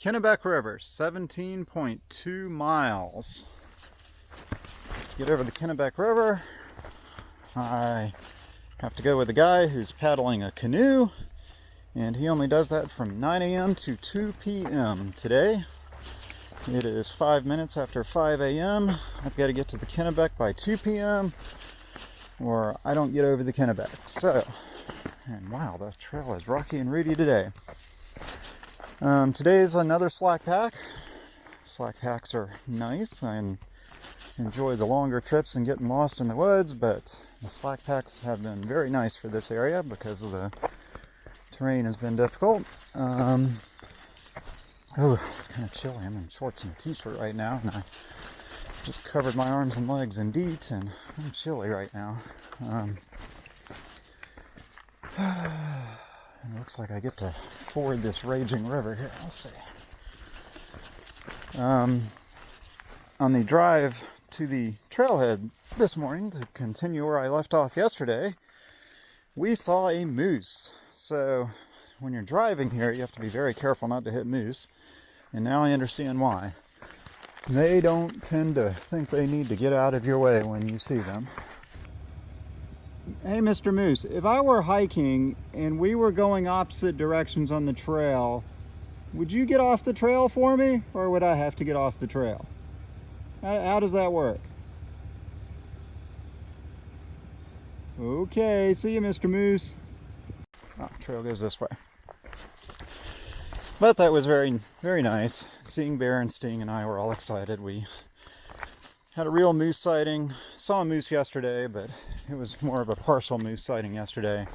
Kennebec River, 17.2 miles. To get over the Kennebec River, I have to go with a guy who's paddling a canoe, and he only does that from 9 a.m. to 2 p.m. today. It is 5 minutes after 5 a.m. I've got to get to the Kennebec by 2 p.m. or I don't get over the Kennebec. So, and wow, the trail is rocky and rooty today. Today is another slack pack. Slack packs are nice. I enjoy the longer trips and getting lost in the woods, but the slack packs have been very nice for this area because the terrain has been difficult. Oh, it's kind of chilly. I'm in shorts and a t-shirt right now, and I just covered my arms and legs in DEET, and I'm chilly right now. It looks like I get to ford this raging river here. Let's see. On the drive to the trailhead this morning to continue where I left off yesterday, we saw a moose. So when you're driving here, you have to be very careful not to hit moose. And now I understand why. They don't tend to think they need to get out of your way when you see them. Hey, Mr. Moose, if I were hiking and we were going opposite directions on the trail, would you get off the trail for me, or would I have to get off the trail? How does that work? Okay, see you, Mr. Moose. Oh, trail goes this way. But that was very, very nice. Seeing Bear and Sting and I were all excited. We had a real moose sighting. Saw a moose yesterday, but it was more of a partial moose sighting yesterday.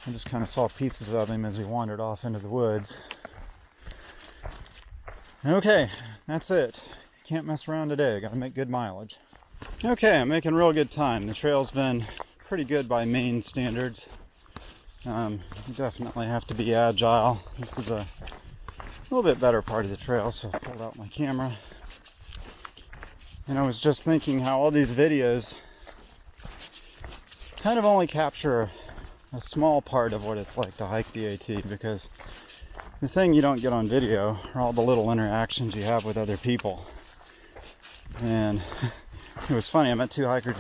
I just kind of saw pieces of him as he wandered off into the woods. Okay, that's it. Can't mess around today. Gotta make good mileage. Okay, I'm making real good time. The trail's been pretty good by Maine standards. You definitely have to be agile. This is a little bit better part of the trail, so I pulled out my camera. And I was just thinking how all these videos kind of only capture a small part of what it's like to hike the AT, because the thing you don't get on video are all the little interactions you have with other people. And it was funny, I met two hikers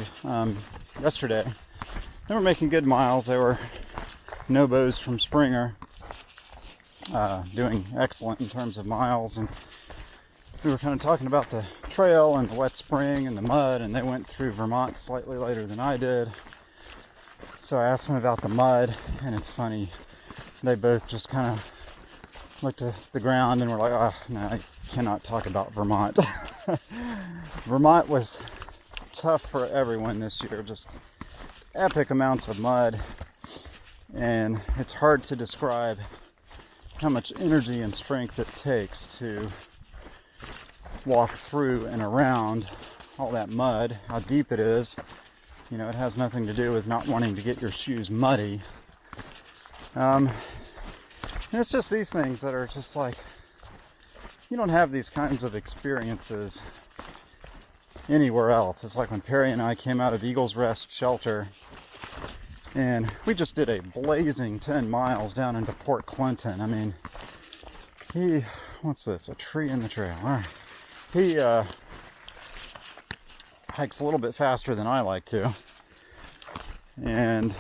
yesterday. They were making good miles. They were Nobos from Springer, doing excellent in terms of miles, and we were kind of talking about the trail and the wet spring and the mud, and they went through Vermont slightly later than I did. So I asked them about the mud, and it's funny, they both just kind of looked at the ground and were like, oh, no, I cannot talk about Vermont. Vermont was tough for everyone this year, just epic amounts of mud, and it's hard to describe how much energy and strength it takes to walk through and around all that mud, how deep it is. You know, it has nothing to do with not wanting to get your shoes muddy. And it's just these things that are just like, you don't have these kinds of experiences anywhere else. It's like when Perry and I came out of Eagles Rest Shelter, and we just did a blazing 10 miles down into Port Clinton. I mean, what's this? A tree in the trail. All right. He hikes a little bit faster than I like to. And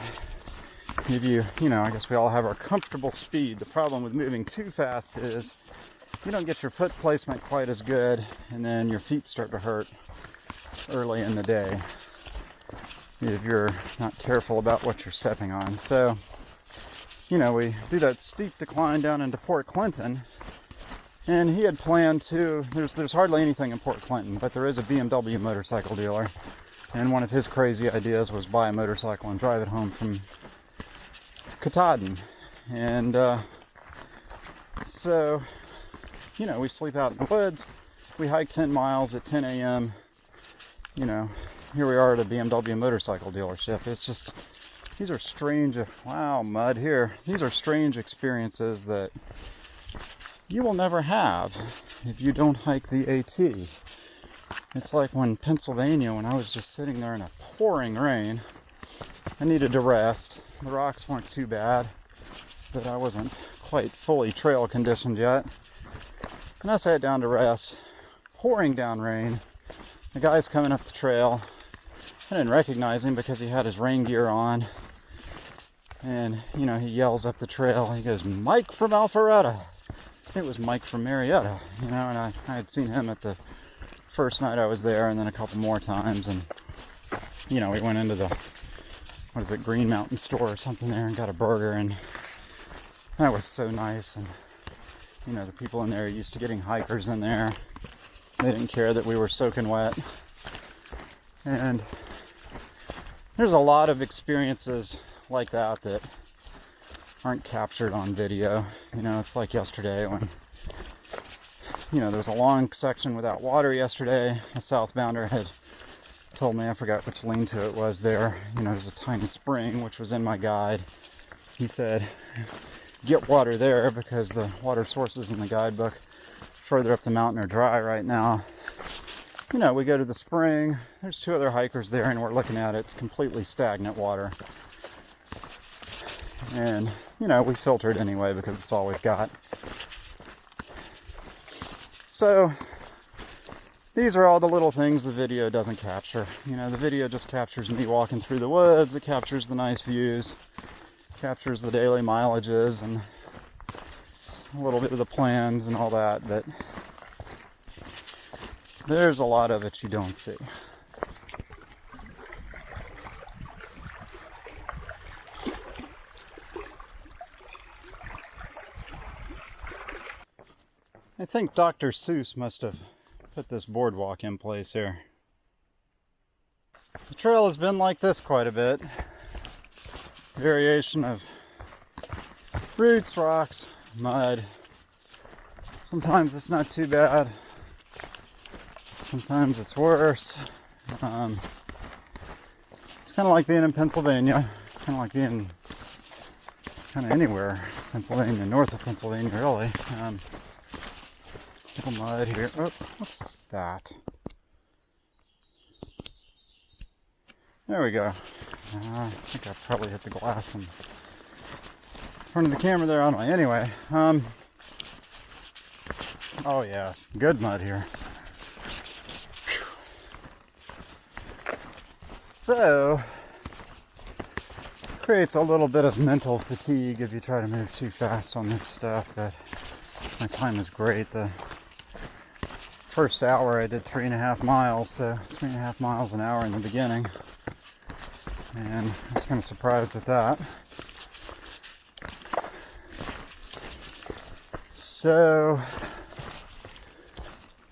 if you know, I guess we all have our comfortable speed. The problem with moving too fast is you don't get your foot placement quite as good, and then your feet start to hurt early in the day if you're not careful about what you're stepping on. So, you know, we do that steep decline down into Port Clinton, and he had planned to, there's hardly anything in Port Clinton, but there is a BMW motorcycle dealer, and one of his crazy ideas was buy a motorcycle and drive it home from Katahdin. And so, you know, we sleep out in the woods, we hike 10 miles at 10 a.m., you know, here we are at a BMW motorcycle dealership. It's just, these are strange, wow, mud here. These are strange experiences that you will never have if you don't hike the AT. It's like when Pennsylvania, when I was just sitting there in a pouring rain, I needed to rest. The rocks weren't too bad, but I wasn't quite fully trail conditioned yet. And I sat down to rest, pouring down rain. The guy's coming up the trail. I didn't recognize him because he had his rain gear on. And, you know, he yells up the trail. He goes, "Mike from Alpharetta." It was Mike from Marietta, you know, and I had seen him at the first night I was there and then a couple more times. And, you know, we went into the, what is it, Green Mountain store or something there and got a burger. And that was so nice. And, you know, the people in there are used to getting hikers in there. They didn't care that we were soaking wet. And there's a lot of experiences like that that aren't captured on video. You know, it's like yesterday when, you know, there was a long section without water yesterday. A southbounder had told me, I forgot which lean-to it was there. You know, there's a tiny spring, which was in my guide. He said, get water there because the water sources in the guidebook further up the mountain are dry right now. You know, we go to the spring. There's 2 other hikers there and we're looking at it. It's completely stagnant water. And, you know, we filter it anyway because it's all we've got. So, these are all the little things the video doesn't capture. You know, the video just captures me walking through the woods. It captures the nice views. Captures the daily mileages and a little bit of the plans and all that. But there's a lot of it you don't see. I think Dr. Seuss must have put this boardwalk in place here. The trail has been like this quite a bit. Variation of roots, rocks, mud. Sometimes it's not too bad. Sometimes it's worse. It's kind of like being in Pennsylvania. Kind of like being kind of anywhere. Pennsylvania, north of Pennsylvania, really. Little mud here. Oh, what's that? There we go. I think I probably hit the glass in front of the camera there on my. Anyway, oh yeah, good mud here. So, creates a little bit of mental fatigue if you try to move too fast on this stuff, but my time is great. The first hour I did 3.5 miles, so 3.5 miles an hour in the beginning. And I was kind of surprised at that. So,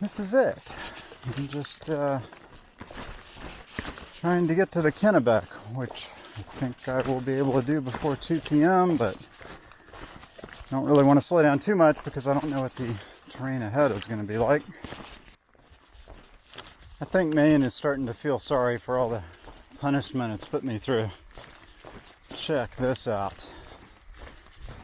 this is it. I'm just trying to get to the Kennebec, which I think I will be able to do before 2 p.m., but I don't really want to slow down too much because I don't know what the terrain ahead is going to be like. I think Maine is starting to feel sorry for all the punishment it's put me through. Check this out.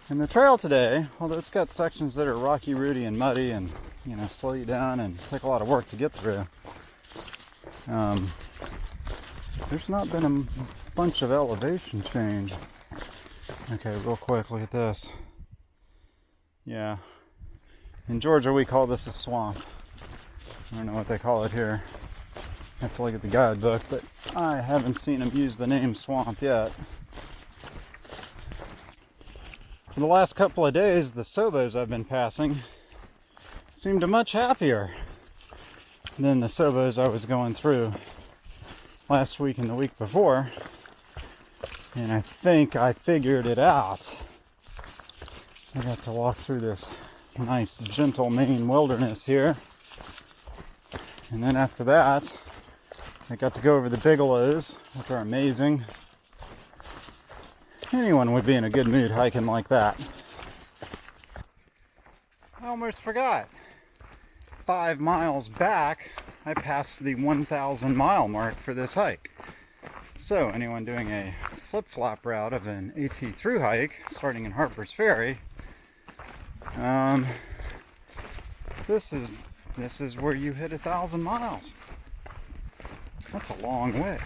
And the trail today, although it's got sections that are rocky, rooty, and muddy and, you know, slow you down and take a lot of work to get through, there's not been a bunch of elevation change. Okay, real quick, look at this. Yeah. In Georgia, we call this a swamp. I don't know what they call it here. I have to look at the guidebook, but I haven't seen them use the name swamp yet. For the last couple of days, the Sobos I've been passing seemed much happier than the Sobos I was going through last week and the week before. And I think I figured it out. I got to walk through this nice, gentle Maine wilderness here. And then after that, I got to go over the Bigelows, which are amazing. Anyone would be in a good mood hiking like that. I almost forgot. 5 miles back, I passed the 1,000 mile mark for this hike. So anyone doing a flip-flop route of an AT through hike, starting in Harper's Ferry, this is where you hit 1,000 miles. That's a long way.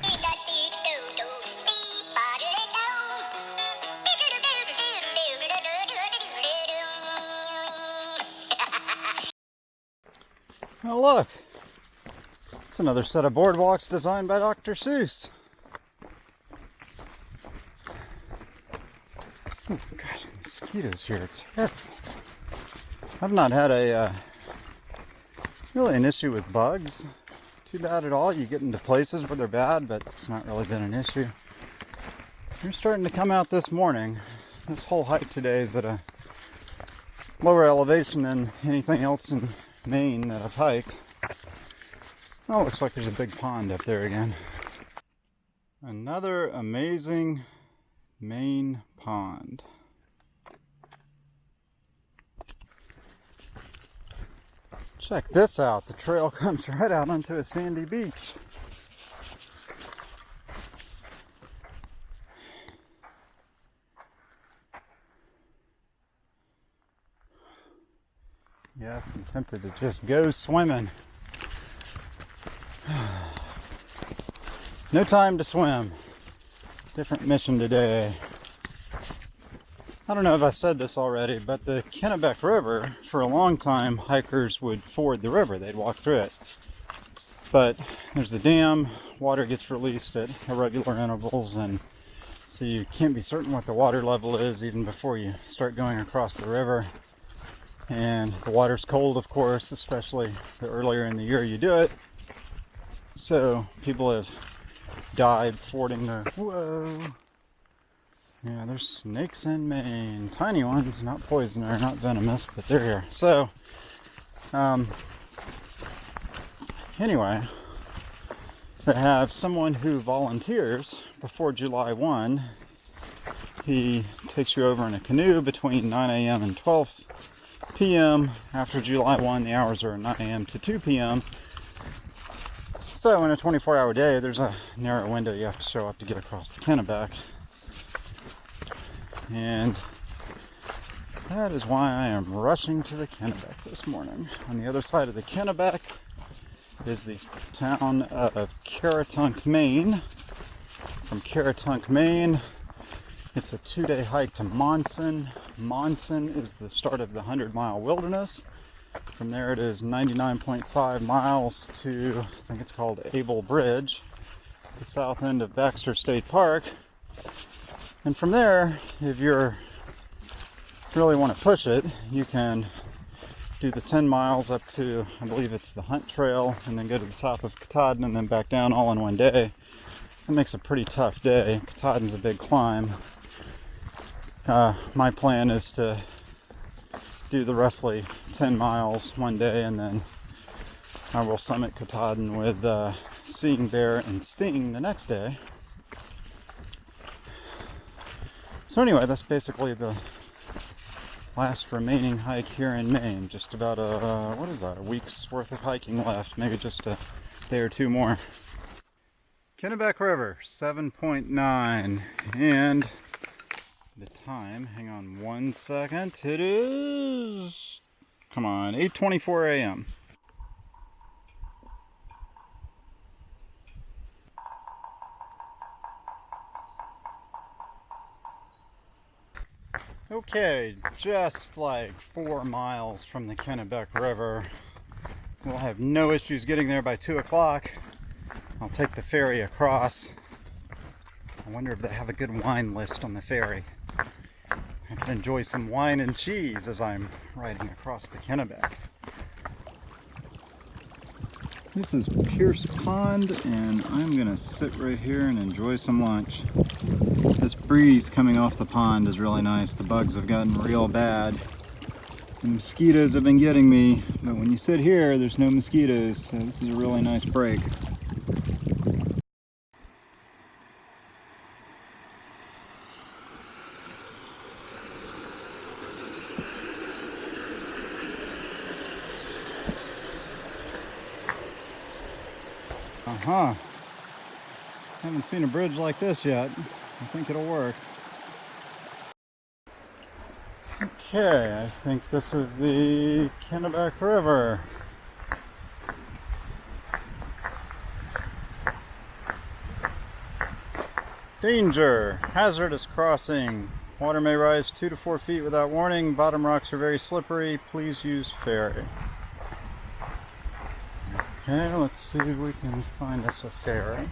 Oh look, it's another set of boardwalks designed by Dr. Seuss. Oh gosh, the mosquitoes here are terrible. I've not had really an issue with bugs too bad at all. You get into places where they're bad, but it's not really been an issue. They're starting to come out this morning. This whole hike today is at a lower elevation than anything else in Maine that I've hiked. Oh, looks like there's a big pond up there again. Another amazing Maine pond. Check this out. The trail comes right out onto a sandy beach. Yes, I'm tempted to just go swimming. No time to swim. Different mission today. I don't know if I said this already, but the Kennebec River, for a long time, hikers would ford the river. They'd walk through it. But there's a dam, water gets released at irregular intervals, and so you can't be certain what the water level is even before you start going across the river. And the water's cold, of course, especially the earlier in the year you do it. So people have died fording the... Whoa! Yeah, there's snakes in Maine. Tiny ones, not poisonous, not venomous, but they're here. So, anyway, they have someone who volunteers before July 1. He takes you over in a canoe between 9 a.m. and 12 p.m. After July 1, the hours are 9 a.m. to 2 p.m. So in a 24-hour day, there's a narrow window you have to show up to get across the Kennebec. And that is why I am rushing to the Kennebec this morning. On the other side of the Kennebec is the town of Caratunk, Maine. From Caratunk, Maine, it's a 2-day hike to Monson. Monson is the start of the 100-mile wilderness. From there it is 99.5 miles to, I think it's called Able Bridge, the south end of Baxter State Park. And from there, if you really want to push it, you can do the 10 miles up to, I believe it's the Hunt Trail, and then go to the top of Katahdin and then back down all in one day. It makes a pretty tough day. Katahdin's a big climb. My plan is to do the roughly 10 miles one day, and then I will summit Katahdin with Seeing Bear and Sting the next day. So anyway, that's basically the last remaining hike here in Maine. Just about a week's worth of hiking left. Maybe just a day or two more. Kennebec River, 7.9. And the time, hang on one second. It is, come on, 8:24 a.m. Okay, just like 4 miles from the Kennebec River. We'll have no issues getting there by 2 o'clock. I'll take the ferry across. I wonder if they have a good wine list on the ferry. I can enjoy some wine and cheese as I'm riding across the Kennebec. This is Pierce Pond, and I'm gonna sit right here and enjoy some lunch. This breeze coming off the pond is really nice. The bugs have gotten real bad. The mosquitoes have been getting me, but when you sit here, there's no mosquitoes, so this is a really nice break. Haven't seen a bridge like this yet. I think it'll work. Okay, I think this is the Kennebec River. Danger! Hazardous crossing. Water may rise 2 to 4 feet without warning. Bottom rocks are very slippery. Please use ferry. Okay, let's see if we can find us a ferry.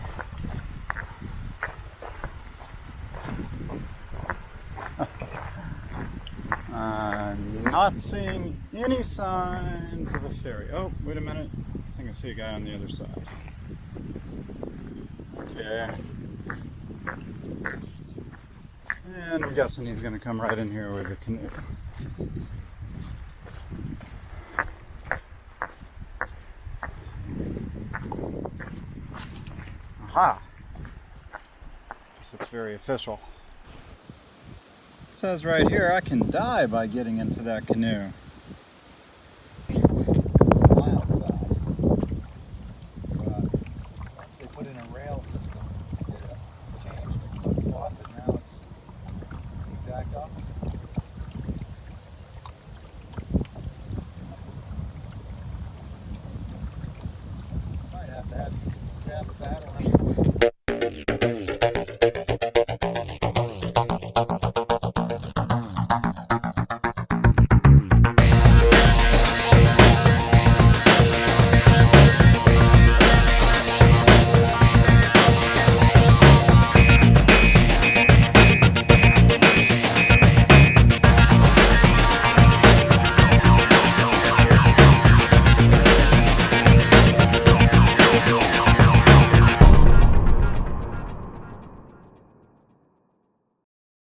I'm not seeing any signs of a ferry. Oh, wait a minute. I think I see a guy on the other side. Okay. And I'm guessing he's going to come right in here with a canoe. Aha! This looks very official. It says right here I can die by getting into that canoe.